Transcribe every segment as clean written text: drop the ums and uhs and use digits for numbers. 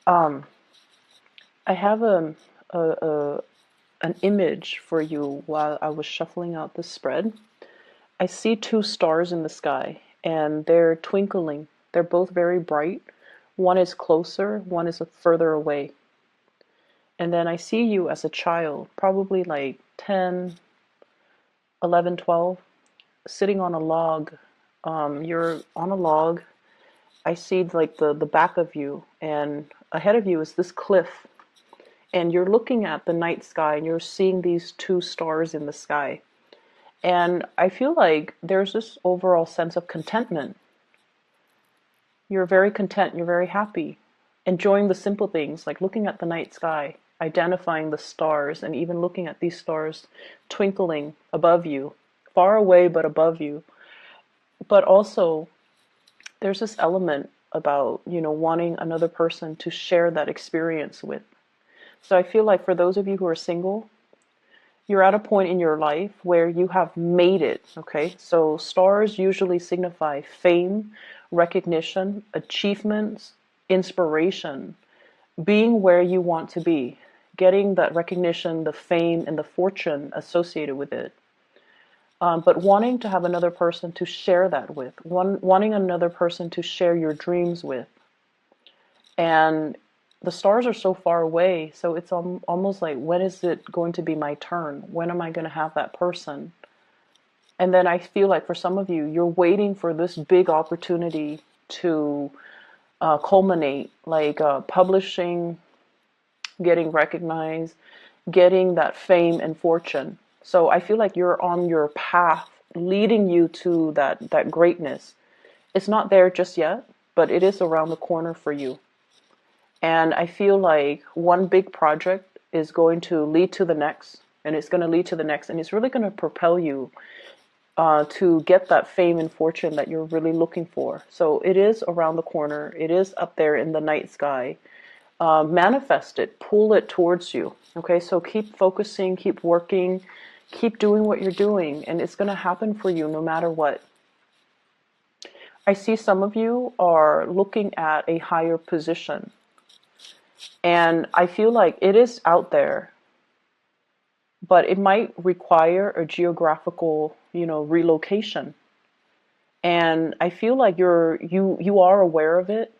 Um, I have an image for you while I was shuffling out the spread. I see two stars in the sky and they're twinkling. They're both very bright. One is closer, one is further away. And then I see you as a child, probably like 10, 11, 12, sitting on a log. You're on a log. I see like the back of you, and ahead of you is this cliff. And you're looking at the night sky and you're seeing these two stars in the sky. And I feel like there's this overall sense of contentment. You're very content, you're very happy, enjoying the simple things like looking at the night sky, identifying the stars, and even looking at these stars twinkling above you, far away but above you. But also, there's this element about, wanting another person to share that experience with. So I feel like for those of you who are single, you're at a point in your life where you have made it, okay? So stars usually signify fame, recognition, achievements, inspiration, being where you want to be, getting that recognition, the fame, and the fortune associated with it. But wanting to have another person to share that with, wanting another person to share your dreams with. And the stars are so far away, so it's almost like, when is it going to be my turn? When am I going to have that person? And then I feel like for some of you, you're waiting for this big opportunity to culminate, like publishing, getting recognized, getting that fame and fortune. So I feel like you're on your path leading you to that greatness. It's not there just yet, but it is around the corner for you. And I feel like one big project is going to lead to the next, and it's going to lead to the next, and it's really going to propel you to get that fame and fortune that you're really looking for. So it is around the corner. It is up there in the night sky. Manifest it, pull it towards you. Okay, so keep focusing, keep working, keep doing what you're doing, and it's going to happen for you no matter what. I see some of you are looking at a higher position. And I feel like it is out there, but it might require a geographical, relocation. And I feel like you are aware of it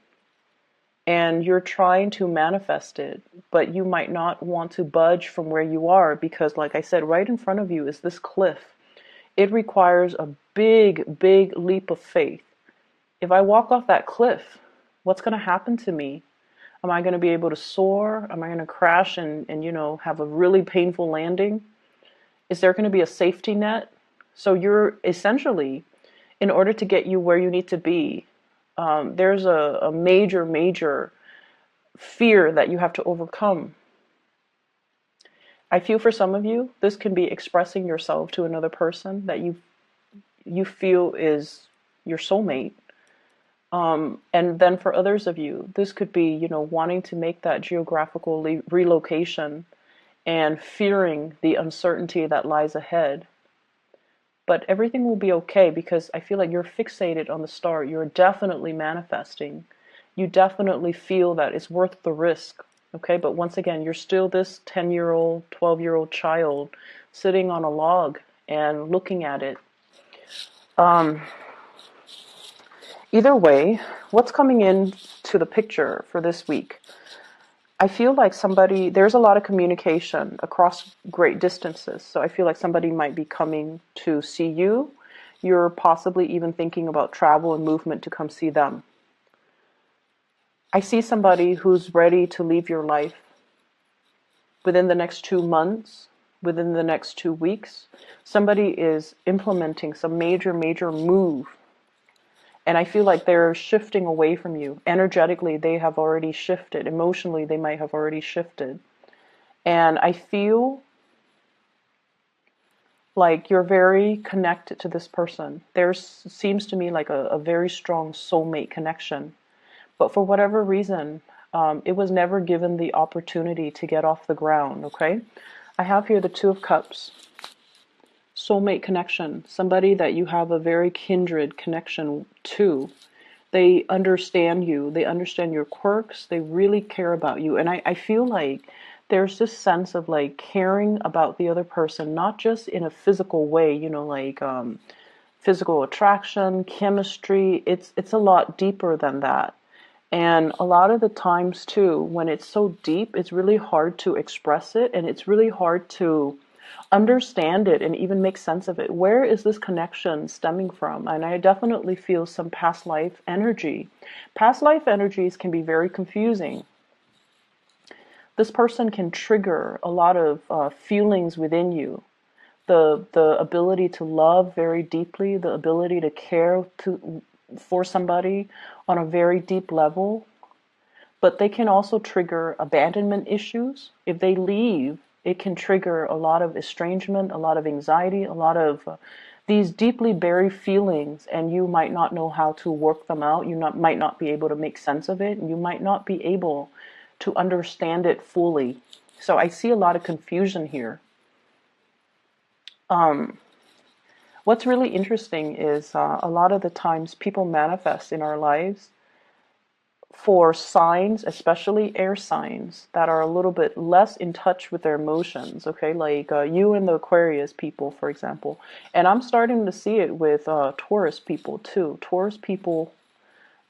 and you're trying to manifest it, but you might not want to budge from where you are because, like I said, right in front of you is this cliff. It requires a big, big leap of faith. If I walk off that cliff, what's going to happen to me? Am I going to be able to soar? Am I going to crash and have a really painful landing? Is there going to be a safety net? So you're essentially, in order to get you where you need to be, there's a major, major fear that you have to overcome. I feel for some of you, this can be expressing yourself to another person that you feel is your soulmate. And then for others of you, this could be, wanting to make that geographical relocation and fearing the uncertainty that lies ahead. But everything will be okay because I feel like you're fixated on the star. You're definitely manifesting. You definitely feel that it's worth the risk. Okay, but once again, you're still this 10-year-old, 12-year-old child sitting on a log and looking at it. Either way, what's coming in to the picture for this week? I feel like there's a lot of communication across great distances. So I feel like somebody might be coming to see you. You're possibly even thinking about travel and movement to come see them. I see somebody who's ready to leave your life within the next 2 months, within the next 2 weeks. Somebody is implementing some major, major move. And I feel like they're shifting away from you. Energetically, they have already shifted. Emotionally, they might have already shifted. And I feel like you're very connected to this person. There seems to me like a very strong soulmate connection. But for whatever reason, it was never given the opportunity to get off the ground, okay? I have here the Two of Cups. Soulmate connection, somebody that you have a very kindred connection to. They understand you. They understand your quirks. They really care about you. And I feel like there's this sense of like caring about the other person, not just in a physical way, like physical attraction, chemistry. It's a lot deeper than that. And a lot of the times too, when it's so deep, it's really hard to express it, and it's really hard to understand it and even make sense of it. Where is this connection stemming from? And I definitely feel some past life energy. Past life energies can be very confusing. This person can trigger a lot of feelings within you. The ability to love very deeply, the ability to care for somebody on a very deep level, but they can also trigger abandonment issues. If they leave, it can trigger a lot of estrangement, a lot of anxiety, a lot of these deeply buried feelings, and you might not know how to work them out. Might not be able to make sense of it. You might not be able to understand it fully. So I see a lot of confusion here. What's really interesting is a lot of the times people manifest in our lives for signs, especially air signs, that are a little bit less in touch with their emotions, okay? Like you and the Aquarius people, for example. And I'm starting to see it with Taurus people too. Taurus people,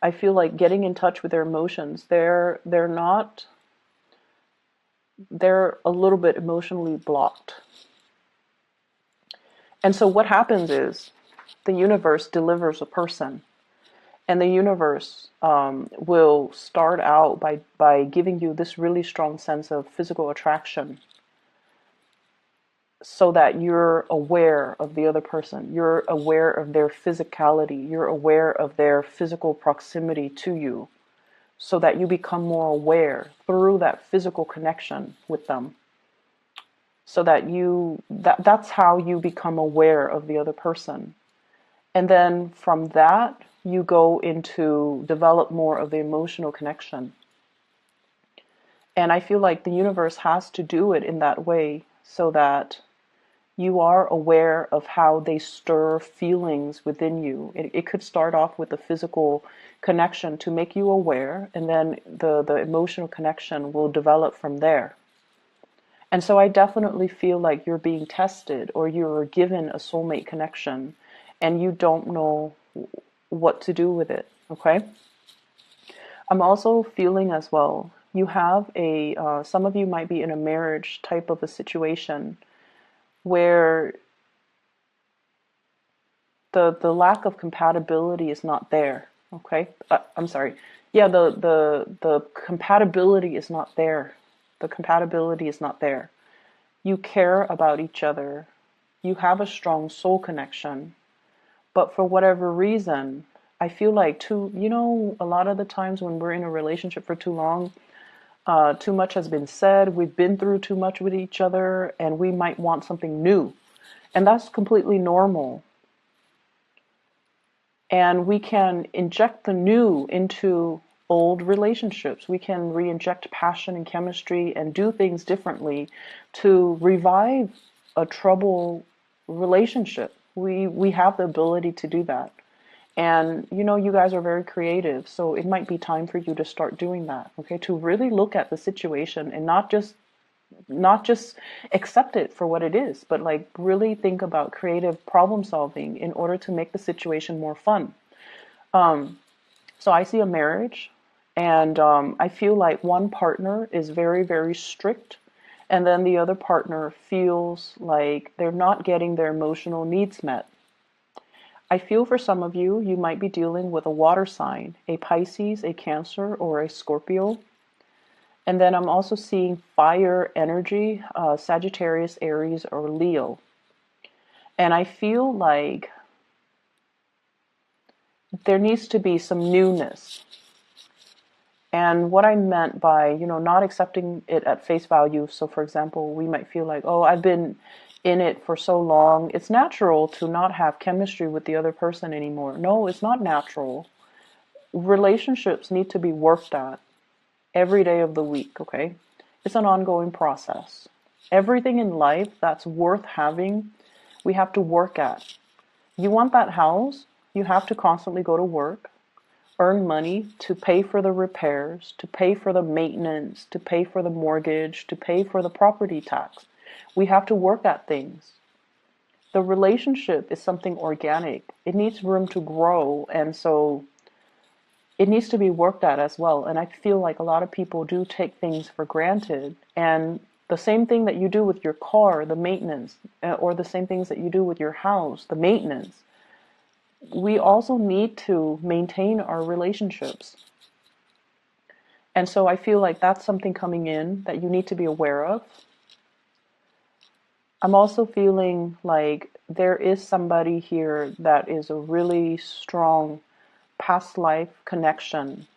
I feel like getting in touch with their emotions, they're not, they're a little bit emotionally blocked. And so what happens is the universe delivers a person. And the universe will start out by giving you this really strong sense of physical attraction so that you're aware of the other person. You're aware of their physicality. You're aware of their physical proximity to you so that you become more aware through that physical connection with them. So that that's how you become aware of the other person. And then from that, you go into develop more of the emotional connection. And I feel like the universe has to do it in that way so that you are aware of how they stir feelings within you. It could start off with the physical connection to make you aware, and then the emotional connection will develop from there. And so I definitely feel like you're being tested or you're given a soulmate connection and you don't know what to do with it, okay? I'm also feeling as well, you have some of you might be in a marriage type of a situation where the lack of compatibility is not there, okay? I'm sorry. Yeah, the compatibility is not there. The compatibility is not there. You care about each other. You have a strong soul connection. But for whatever reason, I feel like a lot of the times when we're in a relationship for too long, too much has been said, we've been through too much with each other, and we might want something new. And that's completely normal. And we can inject the new into old relationships. We can re-inject passion and chemistry and do things differently to revive a troubled relationship. We have the ability to do that. And you guys are very creative, so it might be time for you to start doing that, okay? To really look at the situation and not just accept it for what it is, but like really think about creative problem solving in order to make the situation more fun. So I see a marriage, and I feel like one partner is very, very strict, and then the other partner feels like they're not getting their emotional needs met. I feel for some of you, you might be dealing with a water sign, a Pisces, a Cancer, or a Scorpio. And then I'm also seeing fire energy, Sagittarius, Aries, or Leo. And I feel like there needs to be some newness. And what I meant by, not accepting it at face value. So for example, we might feel like, oh, I've been in it for so long. It's natural to not have chemistry with the other person anymore. No, it's not natural. Relationships need to be worked at every day of the week, okay? It's an ongoing process. Everything in life that's worth having, we have to work at. You want that house, you have to constantly go to work, earn money to pay for the repairs, to pay for the maintenance, to pay for the mortgage, to pay for the property tax. We have to work at things. The relationship is something organic. It needs room to grow, and so it needs to be worked at as well. And I feel like a lot of people do take things for granted. And the same thing that you do with your car, the maintenance, or the same things that you do with your house, the maintenance, we also need to maintain our relationships. And so I feel like that's something coming in that you need to be aware of. I'm also feeling like there is somebody here that is a really strong past life connection.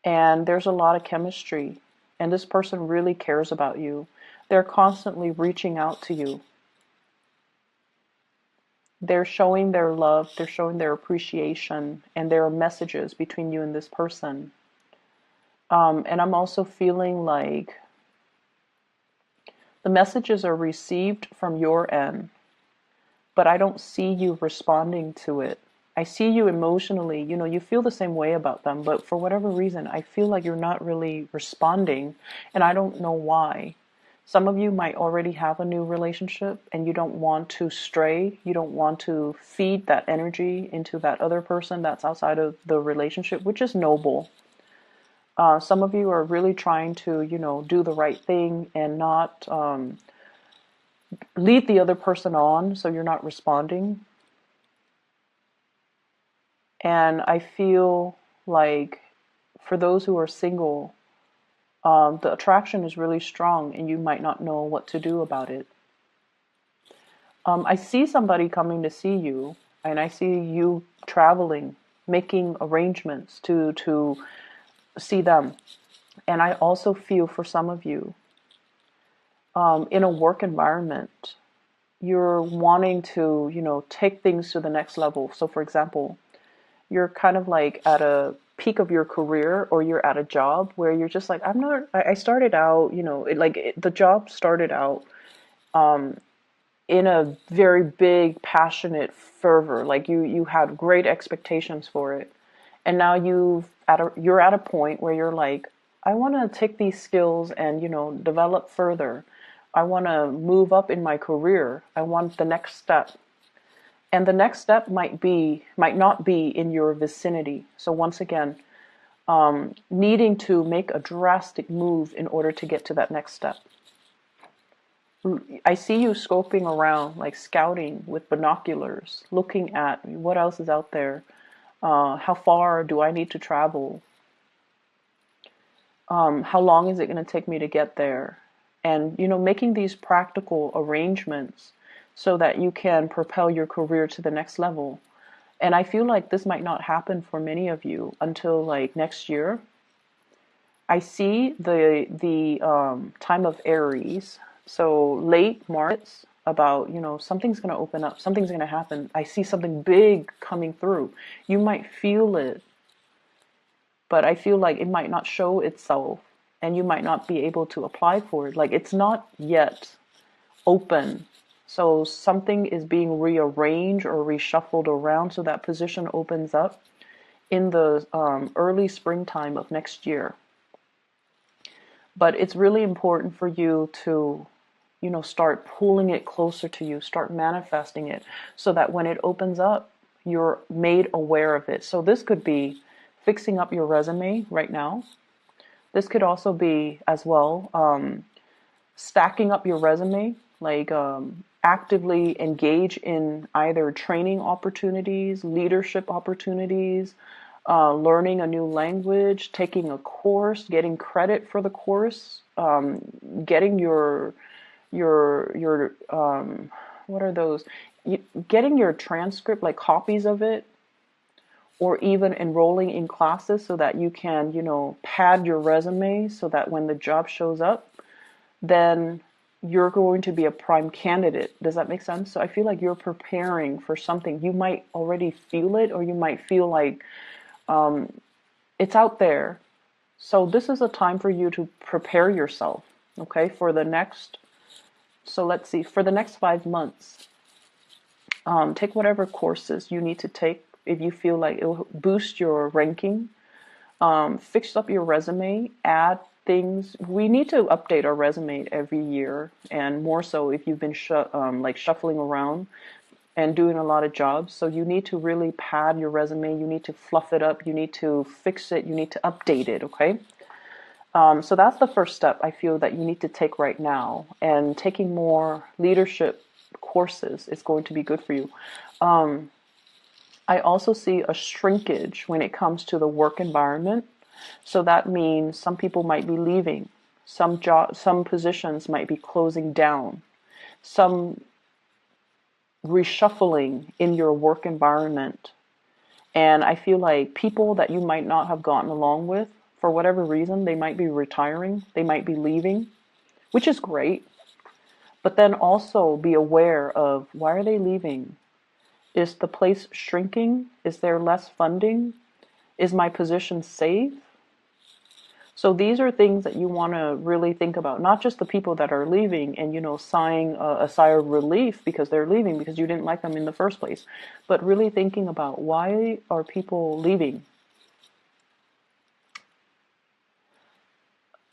And there's a lot of chemistry. And this person really cares about you. They're constantly reaching out to you. They're showing their love, they're showing their appreciation, and there are messages between you and this person. And I'm also feeling like the messages are received from your end, but I don't see you responding to it. I see you emotionally, you feel the same way about them, but for whatever reason, I feel like you're not really responding, and I don't know why. Some of you might already have a new relationship and you don't want to stray. You don't want to feed that energy into that other person that's outside of the relationship, which is noble. Some of you are really trying to, do the right thing and not lead the other person on, so you're not responding. And I feel like for those who are single, the attraction is really strong and you might not know what to do about it. I see somebody coming to see you, and I see you traveling, making arrangements to see them. And I also feel for some of you, in a work environment, you're wanting to, take things to the next level. So for example, you're kind of like at a peak of your career, or you're at a job where you're just like, I started out, the job started out in a very big, passionate fervor. Like you had great expectations for it. And now you're at a point where you're like, I want to take these skills and, develop further. I want to move up in my career. I want the next step. And the next step might not be in your vicinity. So once again, needing to make a drastic move in order to get to that next step. I see you scoping around, like scouting with binoculars, looking at what else is out there. How far do I need to travel? How long is it going to take me to get there? And, making these practical arrangements so that you can propel your career to the next level. And I feel like this might not happen for many of you until like next year. I see the time of Aries, so late March, about, something's going to open up, something's going to happen. I see something big coming through. You might feel it, but I feel like it might not show itself and you might not be able to apply for it. Like it's not yet open. So something is being rearranged or reshuffled around so that position opens up in the early springtime of next year. But it's really important for you to, start pulling it closer to you, start manifesting it so that when it opens up, you're made aware of it. So this could be fixing up your resume right now. This could also be as well stacking up your resume, like actively engage in either training opportunities, leadership opportunities, learning a new language, taking a course, getting credit for the course, getting your what are those? Getting your transcript, like copies of it, or even enrolling in classes so that you can, pad your resume so that when the job shows up, then you're going to be a prime candidate. Does that make sense? So I feel like you're preparing for something. You might already feel it, or you might feel like it's out there. So this is a time for you to prepare yourself, okay, for the next, so let's see, for the next 5 months. Take whatever courses you need to take if you feel like it'll boost your ranking, fix up your resume, add things. We need to update our resume every year, and more so if you've been like shuffling around and doing a lot of jobs. So you need to really pad your resume. You need to fluff it up. You need to fix it. You need to update it. Okay. So that's the first step I feel that you need to take right now. And taking more leadership courses is going to be good for you. I also see a shrinkage when it comes to the work environment. So that means some people might be leaving. Some positions might be closing down. Some reshuffling in your work environment. And I feel like people that you might not have gotten along with, for whatever reason, they might be retiring, they might be leaving, which is great. But then also be aware of, why are they leaving? Is the place shrinking? Is there less funding? Is my position safe? So these are things that you want to really think about, not just the people that are leaving and, sighing a sigh of relief because they're leaving because you didn't like them in the first place, but really thinking about, why are people leaving?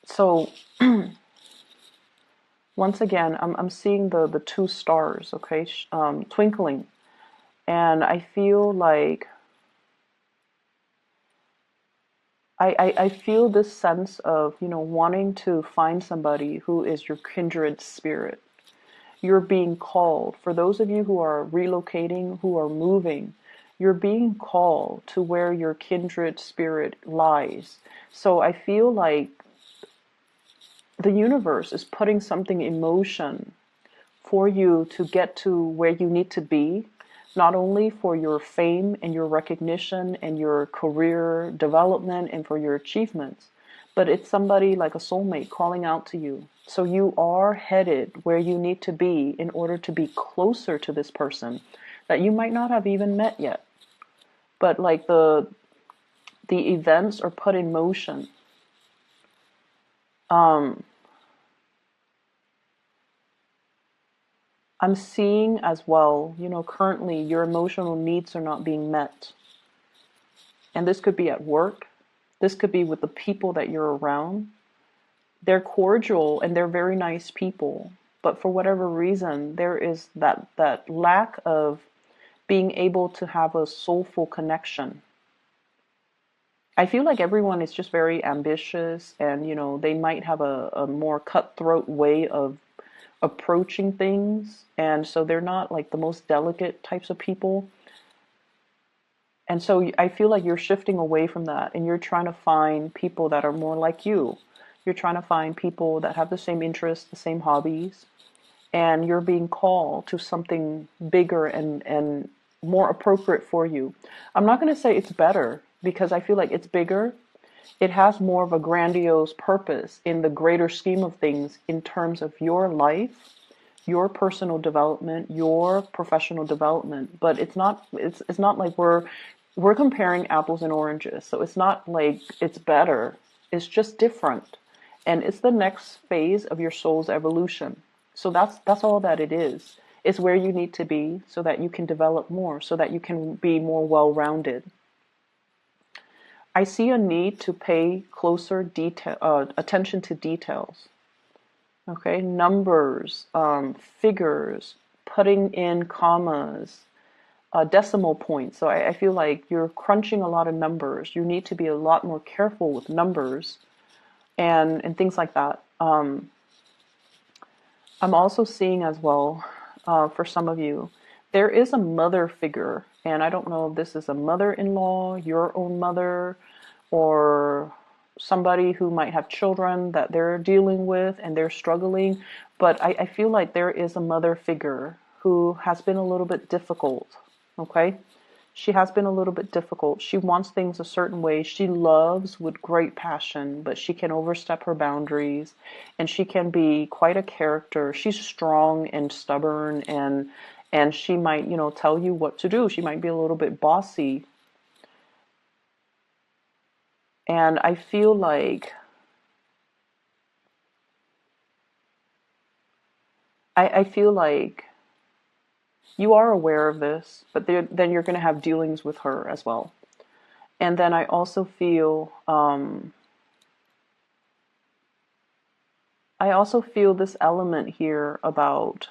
So once again, I'm seeing the two stars, okay, twinkling. And I feel like I feel this sense of, wanting to find somebody who is your kindred spirit. You're being called. For those of you who are relocating, who are moving, you're being called to where your kindred spirit lies. So I feel like the universe is putting something in motion for you to get to where you need to be, not only for your fame and your recognition and your career development and for your achievements, but it's somebody like a soulmate calling out to you. So you are headed where you need to be in order to be closer to this person that you might not have even met yet. But like the events are put in motion. I'm seeing as well, currently your emotional needs are not being met. And this could be at work. This could be with the people that you're around. They're cordial and they're very nice people. But for whatever reason, there is that lack of being able to have a soulful connection. I feel like everyone is just very ambitious and, they might have a more cutthroat way of approaching things. And so they're not like the most delicate types of people. And so I feel like you're shifting away from that and you're trying to find people that are more like you. You're trying to find people that have the same interests, the same hobbies, and you're being called to something bigger and more appropriate for you. I'm not going to say it's better because I feel like it's bigger. It has more of a grandiose purpose in the greater scheme of things in terms of your life, your personal development, your professional development. But it's not like we're comparing apples and oranges. So it's not like it's better. It's just different. And it's the next phase of your soul's evolution. So that's all that it is. It's where you need to be so that you can develop more, so that you can be more well-rounded. I see a need to pay closer attention to details. Okay, numbers, figures, putting in commas, decimal points. So I feel like you're crunching a lot of numbers. You need to be a lot more careful with numbers and things like that. I'm also seeing as well, for some of you, there is a mother figure, and I don't know if this is a mother-in-law, your own mother, or somebody who might have children that they're dealing with and they're struggling. But I feel like there is a mother figure who has been a little bit difficult, okay? She has been a little bit difficult. She wants things a certain way. She loves with great passion, but she can overstep her boundaries and she can be quite a character. She's strong and stubborn and she might, tell you what to do. She might be a little bit bossy. And I feel like I feel like You are aware of this, but then you're going to have dealings with her as well. And then I also feel this element here about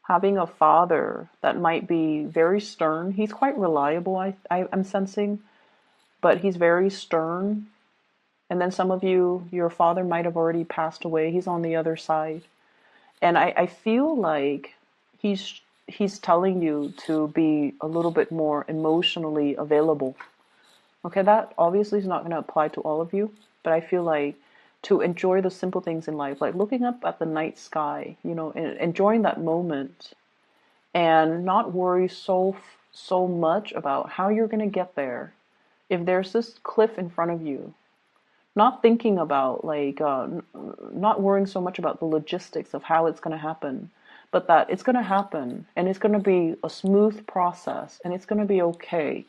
having a father that might be very stern. He's quite reliable, I'm sensing, but he's very stern. And then some of you, your father might have already passed away. He's on the other side. And I feel like he's telling you to be a little bit more emotionally available. Okay, that obviously is not going to apply to all of you, but I feel like to enjoy the simple things in life, like looking up at the night sky, and enjoying that moment, and not worry so much about how you're going to get there. If there's this cliff in front of you, not thinking about not worrying so much about the logistics of how it's going to happen, but that it's going to happen and it's going to be a smooth process and it's going to be okay.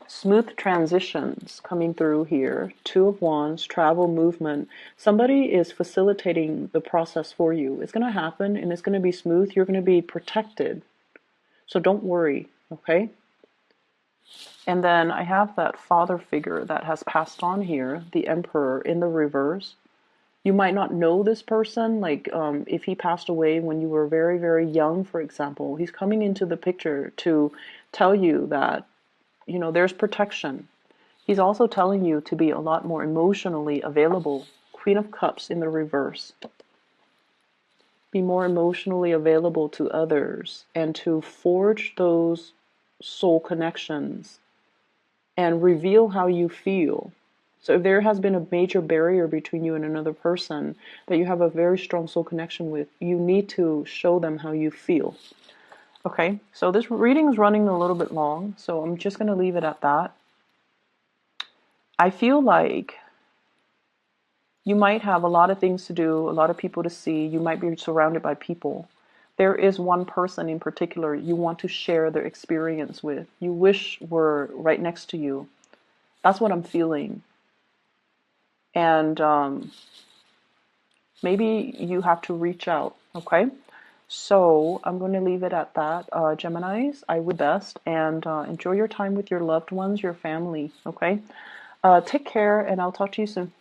Smooth transitions coming through here. Two of Wands, travel, movement. Somebody is facilitating the process for you. It's going to happen and it's going to be smooth. You're going to be protected. So don't worry, okay? And then I have that father figure that has passed on here, the Emperor in the reverse. You might not know this person, like if he passed away when you were very, very young, for example. He's coming into the picture to tell you that, there's protection. He's also telling you to be a lot more emotionally available. Queen of Cups in the reverse. Be more emotionally available to others and to forge those soul connections and reveal how you feel. So if there has been a major barrier between you and another person that you have a very strong soul connection with, you need to show them how you feel. Okay, so this reading is running a little bit long, so I'm just going to leave it at that. I feel like you might have a lot of things to do, a lot of people to see. You might be surrounded by people. There is one person in particular you want to share their experience with. You wish were right next to you. That's what I'm feeling. And maybe you have to reach out, okay? So I'm going to leave it at that. Geminis, I would best. And enjoy your time with your loved ones, your family, okay? Take care, and I'll talk to you soon.